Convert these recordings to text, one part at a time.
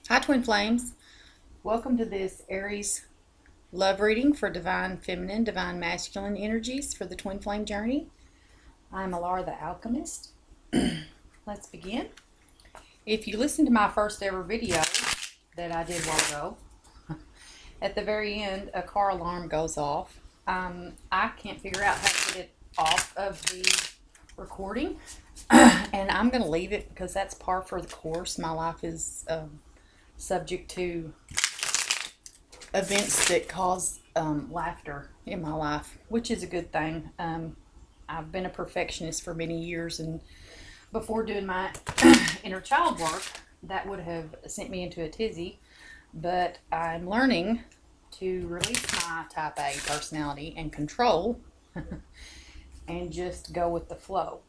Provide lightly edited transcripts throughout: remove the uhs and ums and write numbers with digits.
Hi, Twin Flames. Welcome to this Aries love reading for divine feminine, divine masculine energies for the Twin Flame journey. I'm Alara the Alchemist. Let's begin. If you listen to my first ever video that I did a while ago, at the very end, a car alarm goes off. I can't figure out how to get it off of the recording, and I'm going to leave it because that's par for the course. My life is subject to events that cause laughter in my life, which is a good thing. I've been a perfectionist for many years, and before doing my inner child work, that would have sent me into a tizzy. But I'm learning to release my type A personality and control and just go with the flow.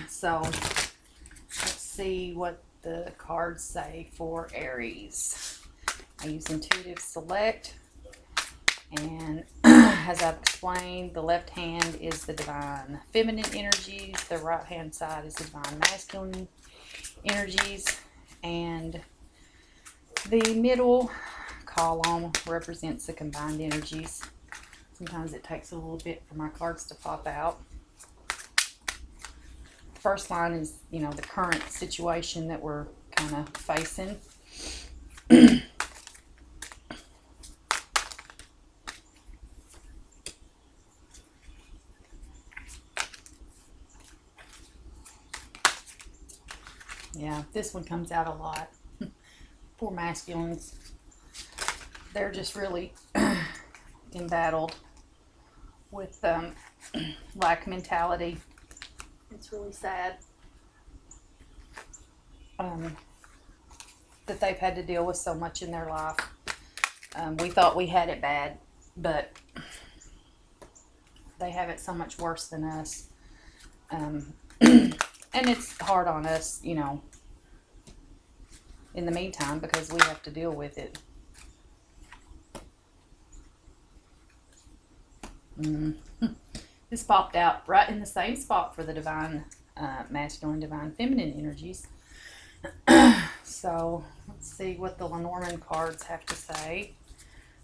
So let's see what the cards say for Aries. I use intuitive select, and as I've explained, the left hand is the divine feminine energies, the right hand side is the divine masculine energies, and the middle column represents the combined energies. Sometimes it takes a little bit for my cards to pop out. The first line is, the current situation that we're kind of facing. Yeah, this one comes out a lot. Poor masculines. They're just really embattled with lack mentality. It's really sad that they've had to deal with so much in their life. We thought we had it bad, but they have it so much worse than us. And it's hard on us, in the meantime, because we have to deal with it. This popped out right in the same spot for the divine masculine, divine feminine energies. So let's see what the Lenormand cards have to say.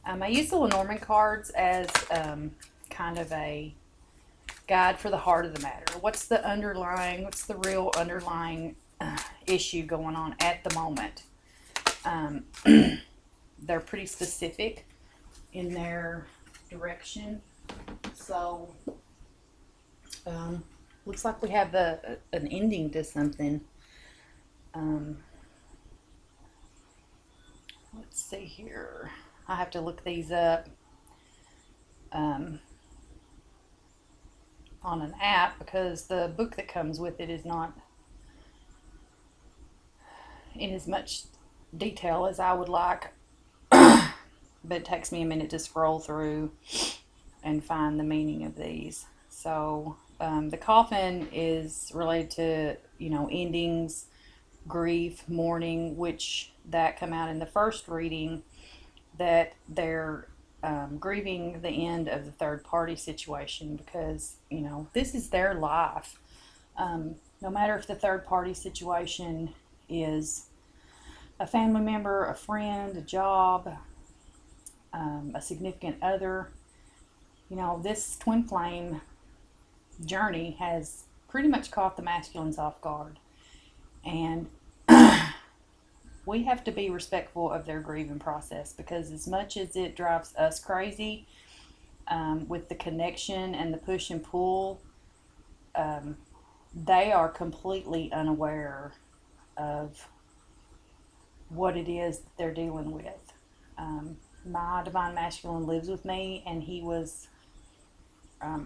I use the Lenormand cards as kind of a guide for the heart of the matter. What's the real underlying issue going on at the moment? They're pretty specific in their direction. So looks like we have an ending to something. Let's see here. I have to look these up on an app because the book that comes with it is not in as much detail as I would like. But it takes me a minute to scroll through and find the meaning of these. So the coffin is related to, endings, grief, mourning, which that come out in the first reading, that they're grieving the end of the third party situation because, this is their life. No matter if the third party situation is a family member, a friend, a job, a significant other, this twin flame journey has pretty much caught the masculines off guard. And we have to be respectful of their grieving process, because as much as it drives us crazy with the connection and the push and pull, they are completely unaware of what it is that they're dealing with. My divine masculine lives with me, and he was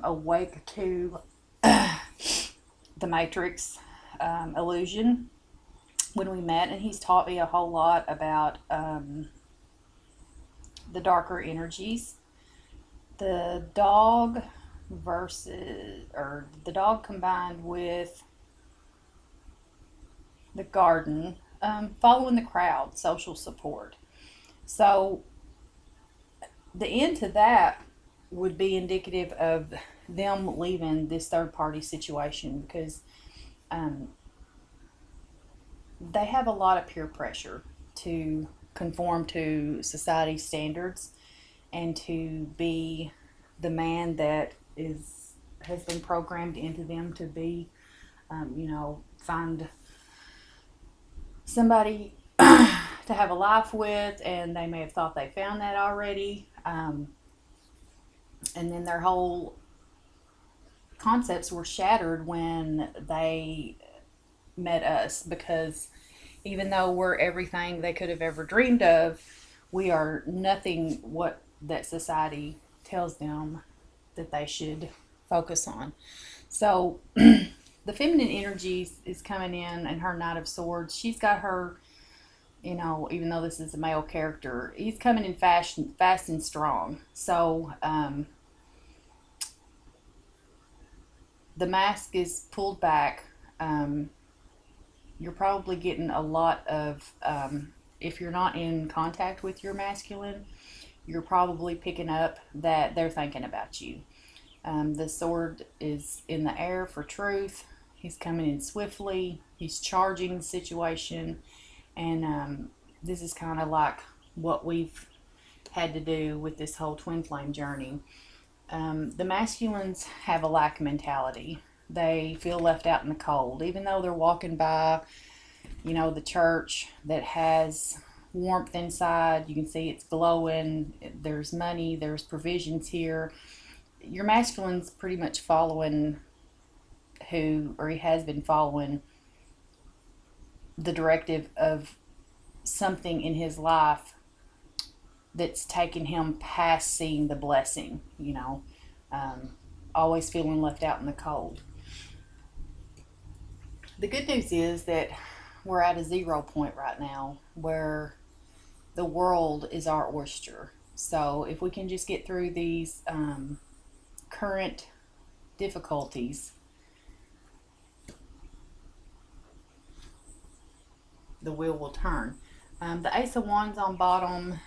awake to the Matrix illusion when we met, and he's taught me a whole lot about the darker energies. The dog the dog combined with the garden, following the crowd, social support. So the end to that would be indicative of them leaving this third party situation, because they have a lot of peer pressure to conform to society's standards and to be the man that has been programmed into them to be. Find somebody to have a life with, and they may have thought they found that already. And then their whole concepts were shattered when they met us, because even though we're everything they could have ever dreamed of, we are nothing what that society tells them that they should focus on. So the feminine energy is coming in, and her Knight of Swords, she's got her, even though this is a male character, he's coming in fast and strong. So the mask is pulled back. You're probably getting a lot of, if you're not in contact with your masculine, you're probably picking up that they're thinking about you. The sword is in the air for truth. He's coming in swiftly. He's charging the situation. And this is kind of like what we've had to do with this whole twin flame journey. The masculines have a lack mentality. They feel left out in the cold, even though they're walking by, the church that has warmth inside. You can see it's glowing. There's money. There's provisions here. Your masculine's pretty much following he has been following the directive of something in his life that's taken him past seeing the blessing, always feeling left out in the cold. The good news is that we're at a 0 point right now where the world is our oyster. So if we can just get through these current difficulties, the wheel will turn. The Ace of Wands on bottom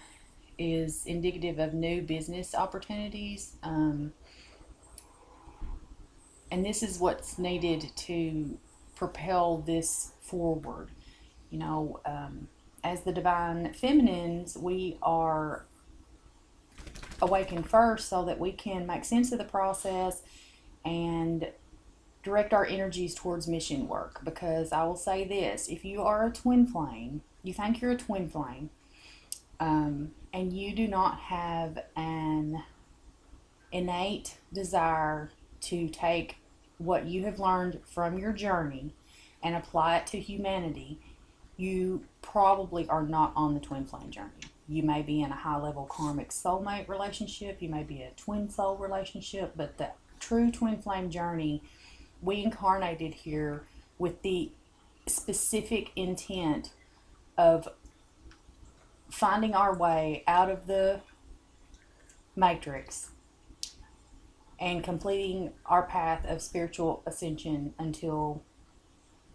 is indicative of new business opportunities. And this is what's needed to propel this forward. As the divine feminines, we are awakened first so that we can make sense of the process and direct our energies towards mission work. Because I will say this, if you are a twin flame, you think you're a twin flame, and you do not have an innate desire to take what you have learned from your journey and apply it to humanity, you probably are not on the twin flame journey. You may be in a high level karmic soulmate relationship, you may be a twin soul relationship, but the true twin flame journey, we incarnated here with the specific intent of finding our way out of the matrix and completing our path of spiritual ascension until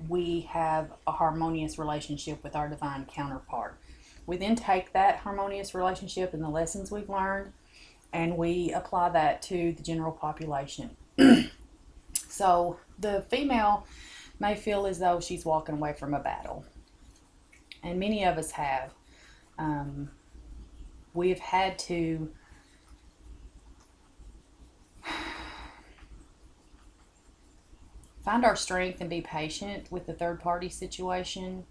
we have a harmonious relationship with our divine counterpart. We then take that harmonious relationship and the lessons we've learned, and we apply that to the general population. So the female may feel as though she's walking away from a battle, and many of us have. We have had to find our strength and be patient with the third party situation.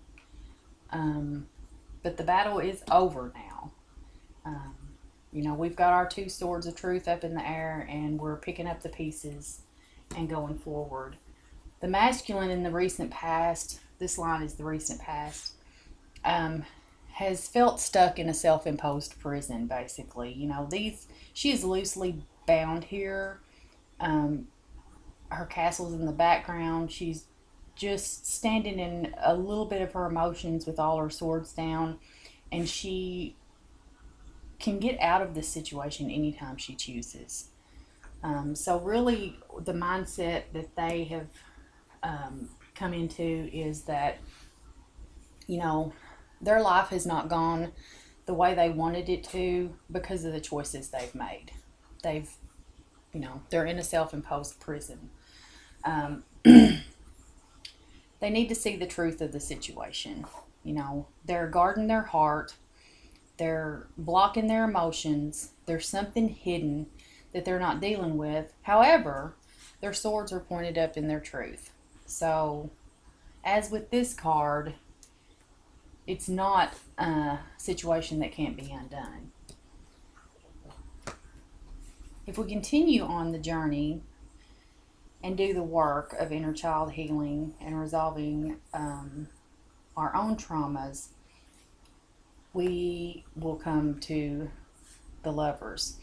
But the battle is over now. We've got our 2 swords of truth up in the air, and we're picking up the pieces and going forward. The masculine in the recent past, this line is the recent past, has felt stuck in a self-imposed prison, basically. She is loosely bound here. Her castle's in the background. She's just standing in a little bit of her emotions with all her swords down, and she can get out of this situation anytime she chooses. So really the mindset that they have come into is that, their life has not gone the way they wanted it to because of the choices they've made. They're in a self-imposed prison. They need to see the truth of the situation. They're guarding their heart. They're blocking their emotions. There's something hidden that they're not dealing with. However, their swords are pointed up in their truth. So, as with this card, it's not a situation that can't be undone. If we continue on the journey and do the work of inner child healing and resolving our own traumas, we will come to the Lovers.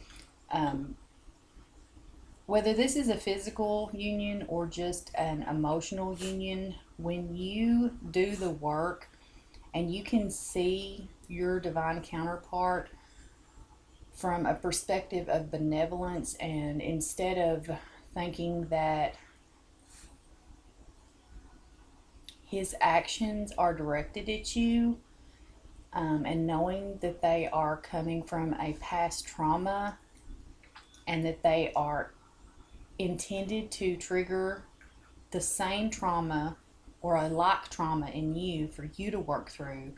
Um, whether this is a physical union or just an emotional union, when you do the work and you can see your divine counterpart from a perspective of benevolence, and instead of thinking that his actions are directed at you, and knowing that they are coming from a past trauma and that they are intended to trigger the same trauma or a like trauma in you for you to work through,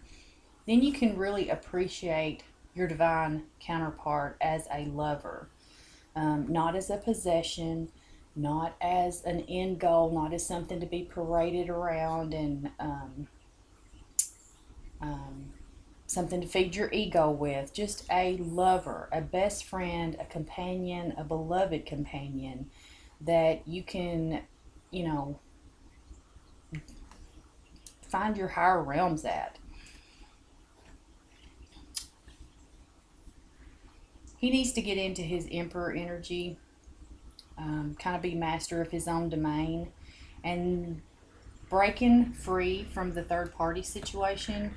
then you can really appreciate your divine counterpart as a lover, not as a possession, not as an end goal, not as something to be paraded around and something to feed your ego with. Just a lover, a best friend, a companion, a beloved companion that you can, you know, find your higher realms at. He needs to get into his emperor energy, kind of be master of his own domain, and breaking free from the third party situation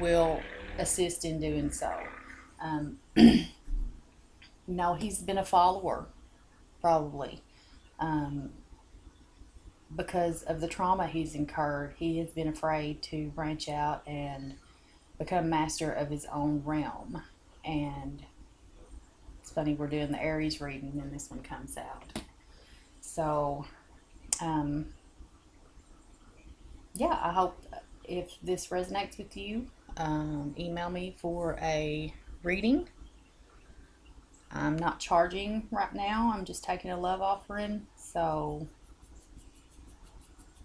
will assist in doing so. Um, no, he's been a follower, probably. Um, because of the trauma he's incurred, he has been afraid to branch out and become master of his own realm. And it's funny, we're doing the Aries reading and this one comes out. So, um, yeah, I hope if this resonates with you, email me for a reading. I'm not charging right now, I'm just taking a love offering. So,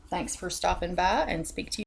thanks for stopping by, and speak to you.